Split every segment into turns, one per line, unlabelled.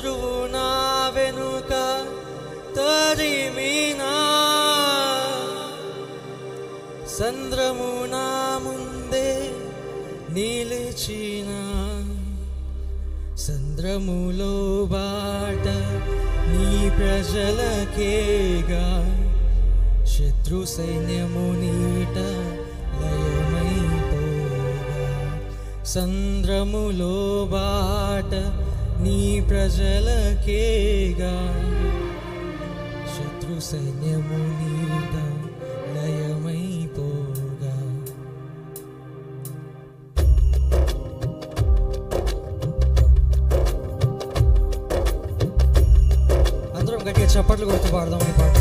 శత్రువు నా వెనుక తరిమినా, సంద్రము నా ముందే నిలిచిన, సంద్రములో బాట నీ ప్రజలకేగా, శత్రు సైన్యము నీట లయమైపోగా. సంద్రములో బాట నీ ప్రజలకేగా, శత్రు సైన్యము నీట లయమైపోగా. అందరం గట్టిగా చప్పట్లు కొడుతూ పాడదాం ఈ పాట.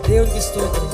దేవునికి స్తోత్రం.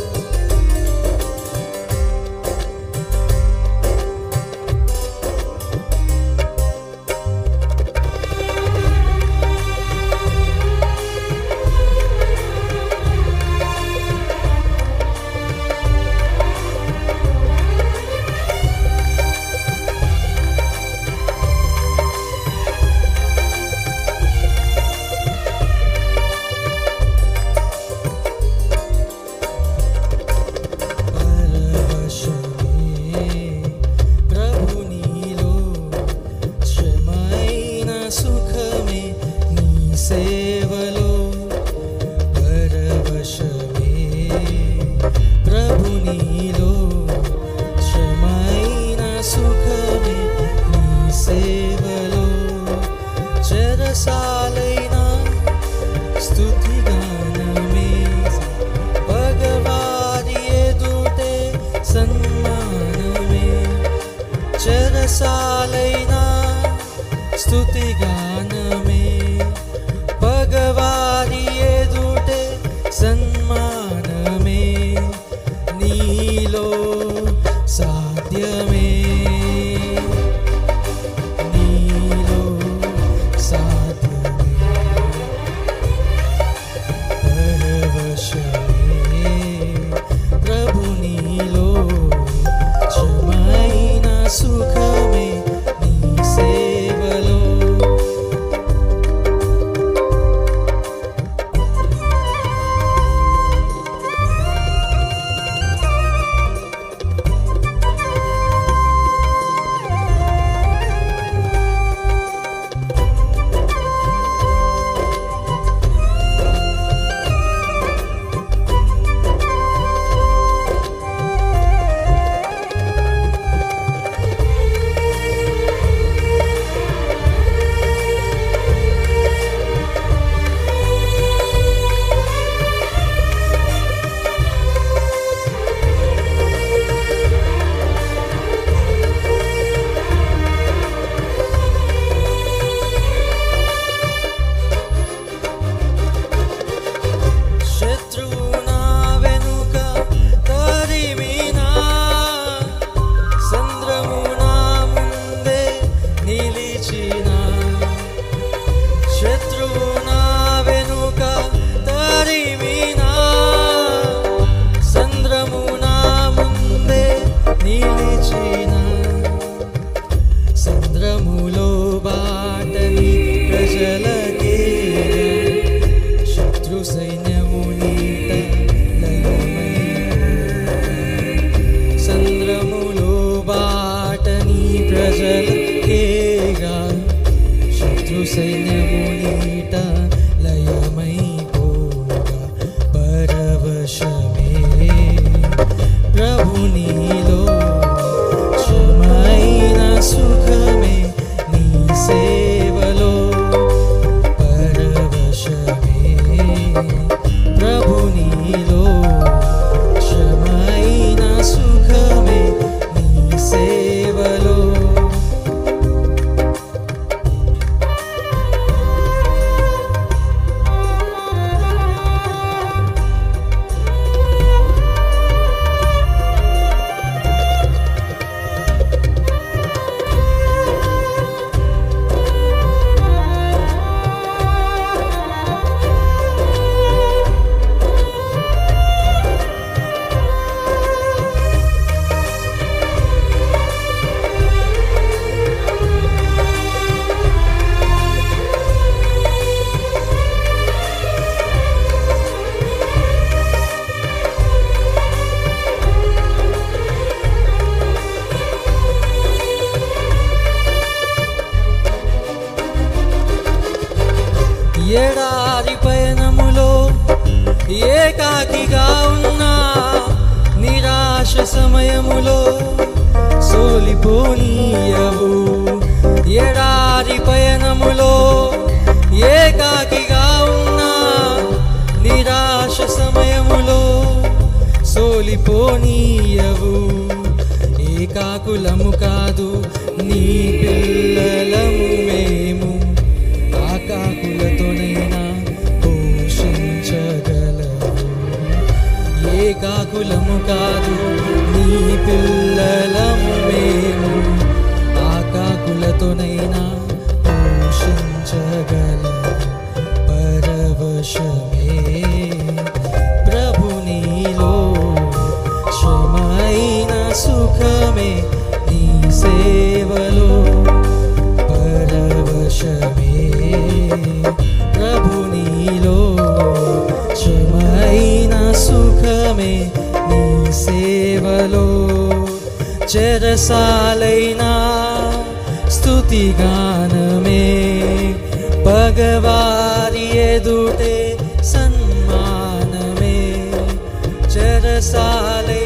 చెరసాలైనా స్తుతిగానమే, భగవాని ఎదుటే సన్మానమే. చెరసాలైనా స్తుతిగానమే, భగవాని ఎదుటే సన్మానమే. నీలో సాధ్యమే, సుఖమే నీ సేవలో. సంద్రములో బాట నీ ప్రజలకే, శత్రు సైన్యము నీట లయమైపోగా. సంద్రములో బాట నీ ప్రజలకేగా, శత్రు సైన్యము నీట లయమైపోగా. పరవశమే ప్రభు నీలో, క్షమైన సుఖమే నీ సేవలో. పరవశమే ప్రభు నీలో, క్షమైన సుఖమే నీ సేవలో. ఎడారి పయనములో ఏకాకిగా ఉన్నా, నిరాశ సమయములో సోలిపోనీయవు. ఎడారి పయనములో ఏకాకిగా ఉన్నా, నిరాశ సమయములో సోలిపోనీయవు. ఏకాకులము కాదు, నీ పిల్లలము మేము, ఆకాకులతోనైనా పోషించగలవు. ఏకాకులము కాదు, నీ పిల్లలము మేము, ఆకాకులతోనైనా పోషించగలవు. పరవశమే ప్రభు నీలో, శ్రమైన సుఖమే నీ సేవలో. పరవశమే ప్రభు నీలో, శ్రమైన సుఖమే నీ సేవలో. చెరసాలైనా స్తుతిగానమే, పగవారి ఎదుటే సన్మానమే. చెరసాలైనా